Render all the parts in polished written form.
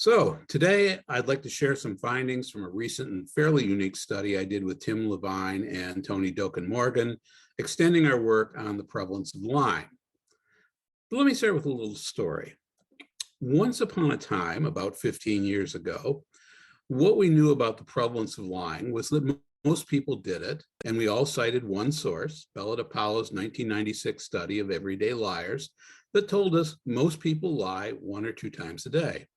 So today I'd like to share some findings from a recent and fairly unique study I did with Tim Levine and Tony Doken-Morgan, extending our work on the prevalence of lying. But let me start with a little story. Once upon a time, about 15 years ago, what we knew about the prevalence of lying was that most people did it, and we all cited one source, Bella DePaulo's 1996 study of everyday liars, that told us most people lie 1 or 2 times a day.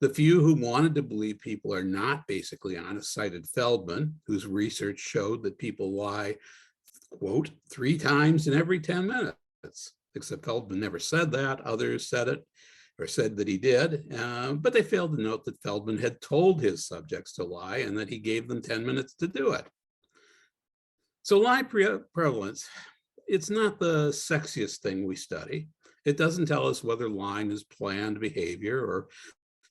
The few who wanted to believe people are not basically honest cited Feldman, whose research showed that people lie, quote, 3 times in every 10 minutes. Except Feldman never said that. Others said it or said that he did, but they failed to note that Feldman had told his subjects to lie and that he gave them 10 minutes to do it. So lie prevalence, it's not the sexiest thing we study. It doesn't tell us whether lying is planned behavior or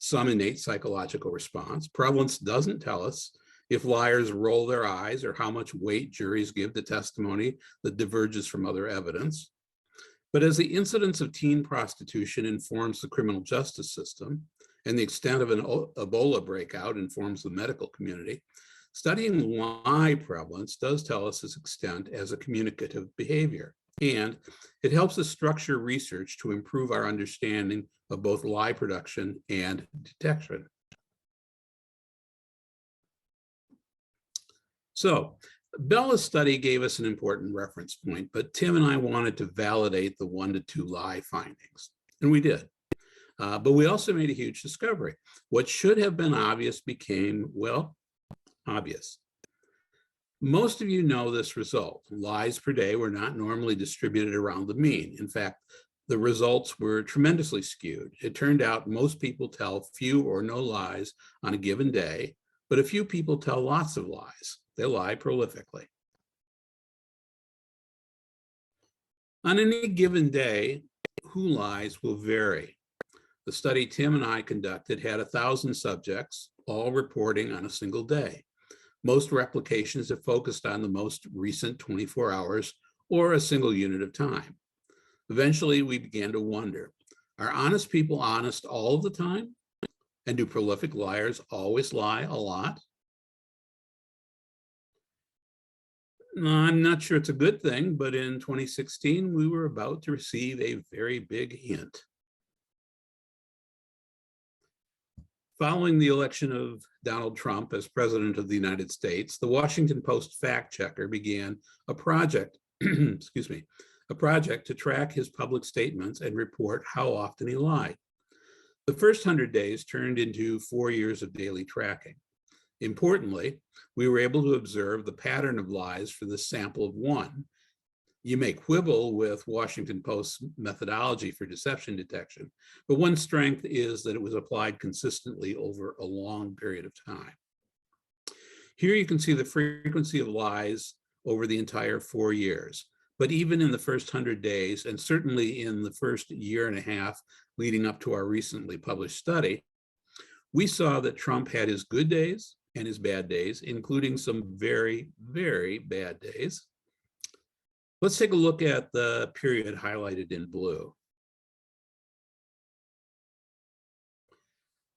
some innate psychological response. Prevalence doesn't tell us if liars roll their eyes or how much weight juries give to testimony that diverges from other evidence. But as the incidence of teen prostitution informs the criminal justice system and the extent of an Ebola breakout informs the medical community, studying lie prevalence does tell us its extent as a communicative behavior. And it helps us structure research to improve our understanding of both lie production and detection. So Bella's study gave us an important reference point, but Tim and I wanted to validate the 1 to 2 lie findings, and we did. But we also made a huge discovery. What should have been obvious became, well, obvious. Most of you know this result. Lies per day were not normally distributed around the mean. In fact, the results were tremendously skewed. It turned out most people tell few or no lies on a given day, but a few people tell lots of lies. They lie prolifically. On any given day, who lies will vary. The study Tim and I conducted had 1,000 subjects, all reporting on a single day. Most replications have focused on the most recent 24 hours or a single unit of time. Eventually, we began to wonder, are honest people honest all of the time? And do prolific liars always lie a lot? I'm not sure it's a good thing, but in 2016, we were about to receive a very big hint. Following the election of Donald Trump as president of the United States, the Washington Post fact checker began a project, a project to track his public statements and report how often he lied. The first 100 days turned into 4 years of daily tracking. Importantly, we were able to observe the pattern of lies for this sample of 1. You may quibble with Washington Post's methodology for deception detection, but one strength is that it was applied consistently over a long period of time. Here you can see the frequency of lies over the entire 4 years, but even in the first 100 days, and certainly in the first year and a half leading up to our recently published study, we saw that Trump had his good days and his bad days, including some very, very bad days. Let's take a look at the period highlighted in blue.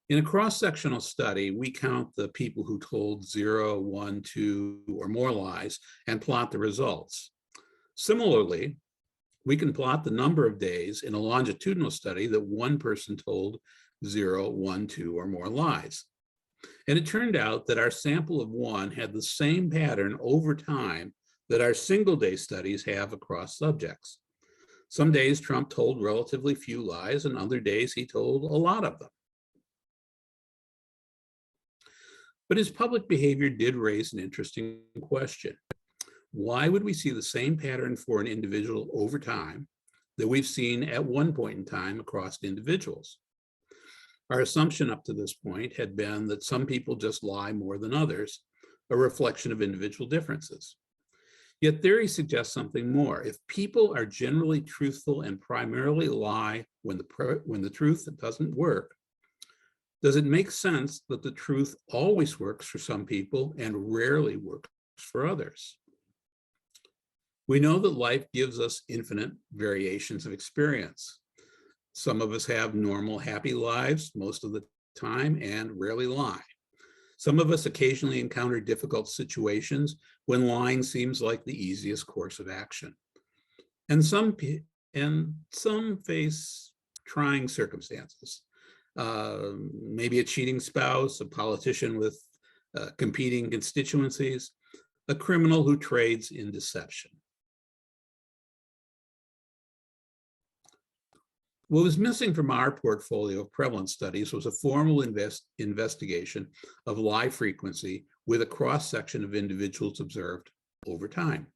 In a cross-sectional study, we count the people who told 0, 1, 2, or more lies and plot the results. Similarly, we can plot the number of days in a longitudinal study that one person told 0, 1, 2, or more lies. And it turned out that our sample of 1 had the same pattern over time that our single-day studies have across subjects. Some days Trump told relatively few lies, and other days he told a lot of them. But his public behavior did raise an interesting question. Why would we see the same pattern for an individual over time that we've seen at one point in time across individuals? Our assumption up to this point had been that some people just lie more than others, a reflection of individual differences. Yet theory suggests something more. If people are generally truthful and primarily lie when the truth doesn't work, does it make sense that the truth always works for some people and rarely works for others? We know that life gives us infinite variations of experience. Some of us have normal, happy lives most of the time and rarely lie. Some of us occasionally encounter difficult situations when lying seems like the easiest course of action. And some face trying circumstances. Maybe a cheating spouse, a politician with competing constituencies, a criminal who trades in deception. What was missing from our portfolio of prevalence studies was a formal investigation of lie frequency with a cross-section of individuals observed over time.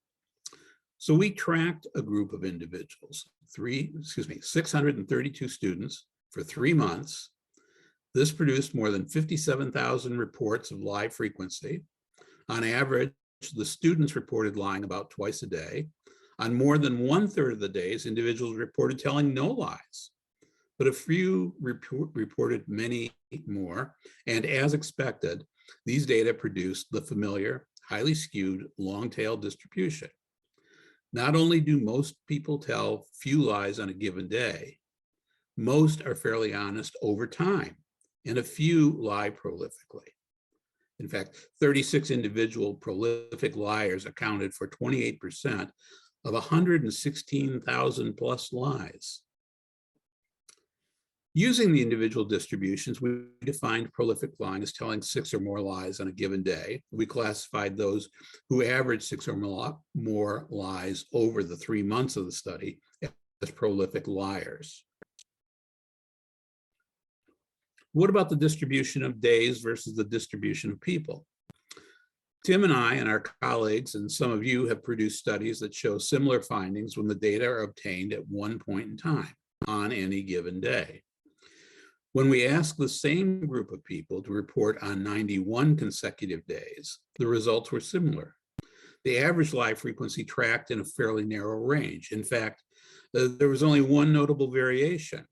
So we tracked a group of individuals, 632 students for 3 months. This produced more than 57,000 reports of lie frequency. On average, the students reported lying about twice a day. On more than 1/3 of the days, individuals reported telling no lies, but a few reported many more. And as expected, these data produced the familiar, highly skewed, long-tail distribution. Not only do most people tell few lies on a given day, most are fairly honest over time, and a few lie prolifically. In fact, 36 individual prolific liars accounted for 28% of 116,000 plus lies. Using the individual distributions, we defined prolific lying as telling 6 or more lies on a given day. We classified those who averaged 6 or more lies over the 3 months of the study as prolific liars. What about the distribution of days versus the distribution of people? Tim and I and our colleagues and some of you have produced studies that show similar findings when the data are obtained at one point in time on any given day. When we asked the same group of people to report on 91 consecutive days, the results were similar. The average lie frequency tracked in a fairly narrow range. In fact, there was only one notable variation.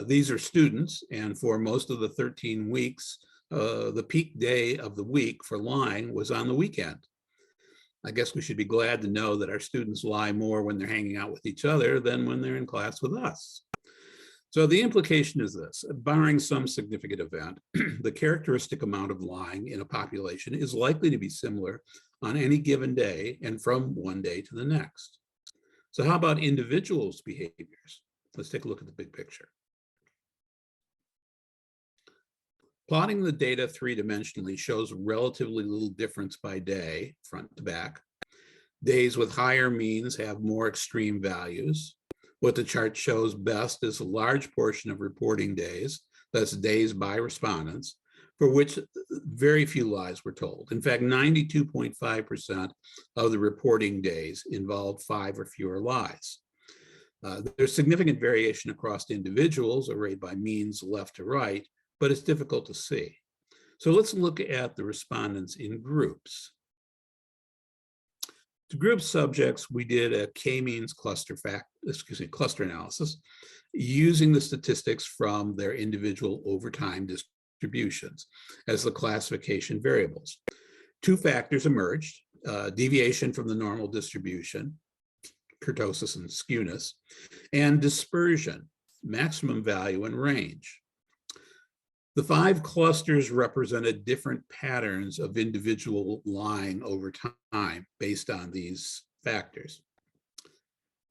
These are students, and for most of the 13 weeks, the peak day of the week for lying was on the weekend. I guess we should be glad to know that our students lie more when they're hanging out with each other than when they're in class with us. So the implication is this: barring some significant event, the characteristic amount of lying in a population is likely to be similar on any given day and from one day to the next. So how about individuals' behaviors? Let's take a look at the big picture. Plotting the data three-dimensionally shows relatively little difference by day, front to back. Days with higher means have more extreme values. What the chart shows best is a large portion of reporting days, that's days by respondents, for which very few lies were told. In fact, 92.5% of the reporting days involved 5 or fewer lies. There's significant variation across individuals arrayed by means left to right, but it's difficult to see. So let's look at the respondents in groups. To group subjects, we did a k-means cluster analysis using the statistics from their individual overtime distributions as the classification variables. 2 factors emerged: deviation from the normal distribution, kurtosis and skewness, and dispersion, maximum value and range. The 5 clusters represented different patterns of individual lying over time based on these factors.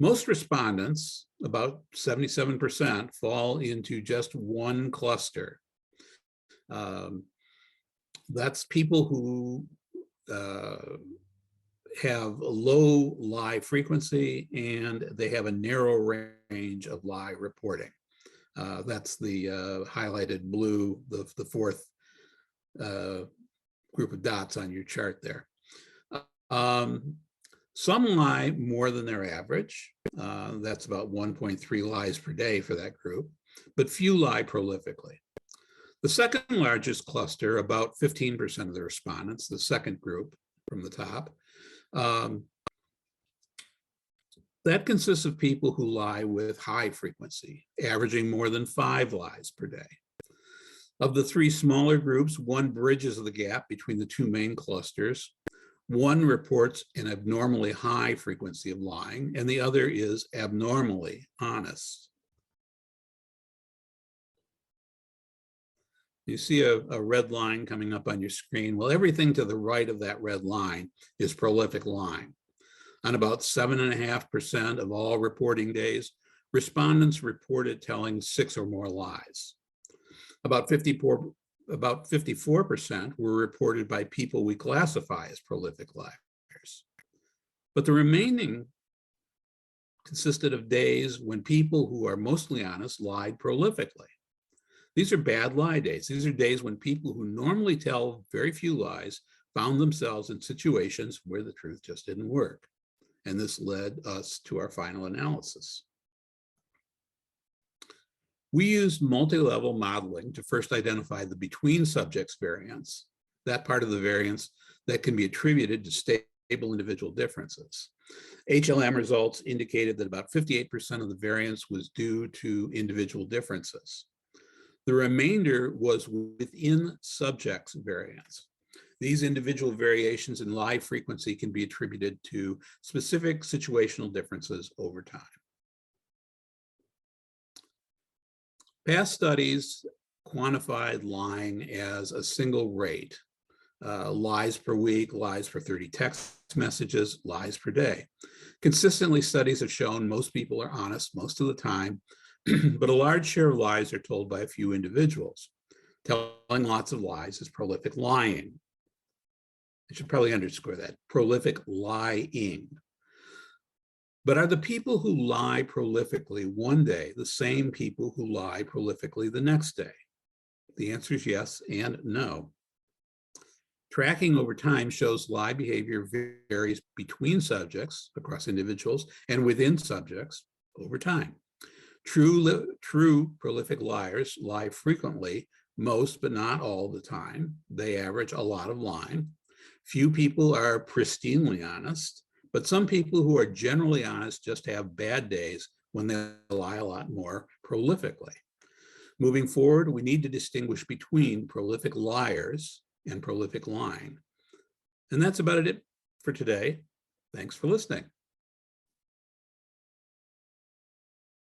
Most respondents, about 77%, fall into just one cluster. That's people who have a low lie frequency and they have a narrow range of lie reporting. That's the highlighted blue, the 4th group of dots on your chart there. Some lie more than their average. That's about 1.3 lies per day for that group, but few lie prolifically. The second largest cluster, about 15% of the respondents, the second group from the top, that consists of people who lie with high frequency, averaging more than 5 lies per day. Of the 3 smaller groups, one bridges the gap between the 2 main clusters. One reports an abnormally high frequency of lying, and the other is abnormally honest. You see a red line coming up on your screen. Well, everything to the right of that red line is prolific lying. On about 7.5% of all reporting days, respondents reported telling 6 or more lies. About 54% were reported by people we classify as prolific liars. But the remaining consisted of days when people who are mostly honest lied prolifically. These are bad lie days. These are days when people who normally tell very few lies found themselves in situations where the truth just didn't work. And this led us to our final analysis. We used multi-level modeling to first identify the between subjects variance, that part of the variance that can be attributed to stable individual differences. HLM results indicated that about 58% of the variance was due to individual differences. The remainder was within subjects variance. These individual variations in lie frequency can be attributed to specific situational differences over time. Past studies quantified lying as a single rate, lies per week, lies per 30 text messages, lies per day. Consistently, studies have shown most people are honest most of the time, but a large share of lies are told by a few individuals. Telling lots of lies is prolific lying. I should probably underscore that, prolific lying. But are the people who lie prolifically one day the same people who lie prolifically the next day? The answer is yes and no. Tracking over time shows lie behavior varies between subjects, across individuals, and within subjects over time. True prolific liars lie frequently, most but not all the time. They average a lot of lying. Few people are pristinely honest, but some people who are generally honest just have bad days when they lie a lot more prolifically. Moving forward, we need to distinguish between prolific liars and prolific lying. And that's about it for today. Thanks for listening.